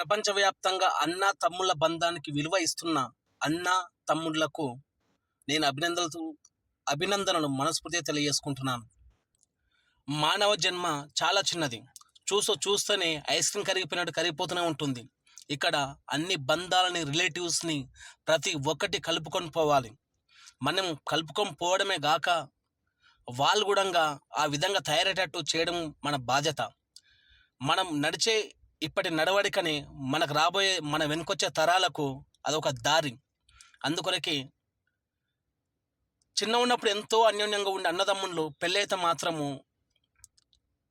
ప్రపంచవ్యాప్తంగా అన్న తమ్ముళ్ళ బంధానికి విలువ ఇస్తున్న అన్న తమ్ముళ్లకు నేను అభినందనలు మనస్ఫూర్తిగా తెలియజేసుకుంటున్నాను. మానవ జన్మ చాలా చిన్నది. చూస్తూనే ఐస్ క్రీమ్ కరిగిపోయినట్టు కరిగిపోతూనే ఉంటుంది. ఇక్కడ అన్ని బంధాలని, రిలేటివ్స్ని ప్రతి ఒక్కటి కలుపుకొని పోవాలి. మనం కలుపుకొని పోవడమే గాక వాళ్ళు కూడా ఆ విధంగా తయారయ్యేటట్టు చేయడం మన బాధ్యత. మనం నడిచే ఇప్పటి నడవడికని మనకు రాబోయే మన వెనుకొచ్చే తరాలకు అదొక దారి. అందుకొరకే చిన్న ఉన్నప్పుడు ఎంతో అన్యోన్యంగా ఉండే అన్నదమ్ముళ్ళు పెళ్ళైతే మాత్రము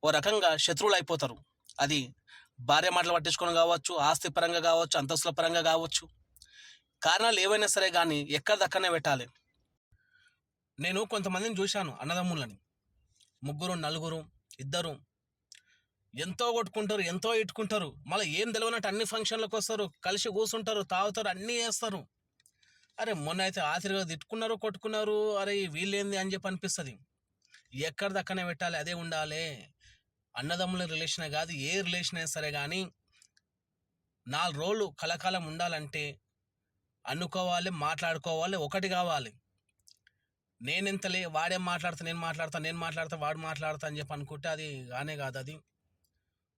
ఓ రకంగా శత్రువులు అయిపోతారు. అది భార్య మాటలు పట్టించుకోవడం కావచ్చు, ఆస్తి పరంగా కావచ్చు, అంతస్తుల పరంగా కావచ్చు. కారణాలు ఏవైనా సరే కానీ ఎక్కడిదక్కడనే పెట్టాలి. నేను కొంతమందిని చూశాను అన్నదమ్ములని, ముగ్గురు, నలుగురు, ఇద్దరు ఎంతో కొట్టుకుంటారు, ఎంతో ఇట్టుకుంటారు. మళ్ళీ ఏం తెలియనట్టు అన్ని ఫంక్షన్లకు వస్తారు, కలిసి కూర్చుంటారు, తాగుతారు, అన్నీ చేస్తారు. అరే మొన్న అయితే ఆఖరిగా తిట్టుకున్నారు, కొట్టుకున్నారు, అరే వీళ్ళేంది అని చెప్పి అనిపిస్తుంది. ఎక్కడిదక్కడనే పెట్టాలి, అదే ఉండాలి. అన్నదమ్ముల రిలేషనే కాదు, ఏ రిలేషన్ అయినా సరే కానీ 4 రోజులు కలకాలం ఉండాలంటే అనుకోవాలి, మాట్లాడుకోవాలి, ఒకటి కావాలి. నేనెంతలే, వాడేం మాట్లాడతా, నేను మాట్లాడతా, వాడు మాట్లాడతా అని చెప్పి అనుకుంటే అది కానే కాదు. అది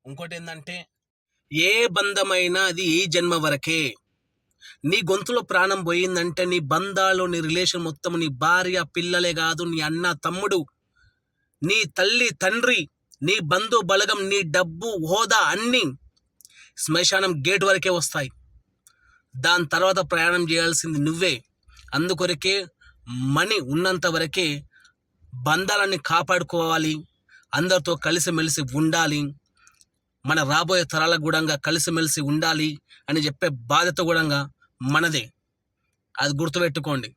ఇంకోటి ఏంటంటే, ఏ బంధమైనా అది ఈ జన్మ వరకే. నీ గొంతులో ప్రాణం పోయిందంటే నీ బంధాలు, నీ రిలేషన్ మొత్తం, నీ భార్య పిల్లలే కాదు, నీ అన్న తమ్ముడు, నీ తల్లి తండ్రి, నీ బంధు బలగం, నీ డబ్బు హోదా అన్నీ శ్మశానం గేట్ వరకే వస్తాయి. దాని తర్వాత ప్రయాణం చేయాల్సింది నువ్వే. అందుకొరకే మనీ ఉన్నంత వరకే బంధాలన్నీ కాపాడుకోవాలి, అందరితో కలిసిమెలిసి ఉండాలి, మన రాబోయే తరాలకు కూడా కలిసిమెలిసి ఉండాలి అని చెప్పే బాధ్యత కూడా మనదే. అది గుర్తుపెట్టుకోండి.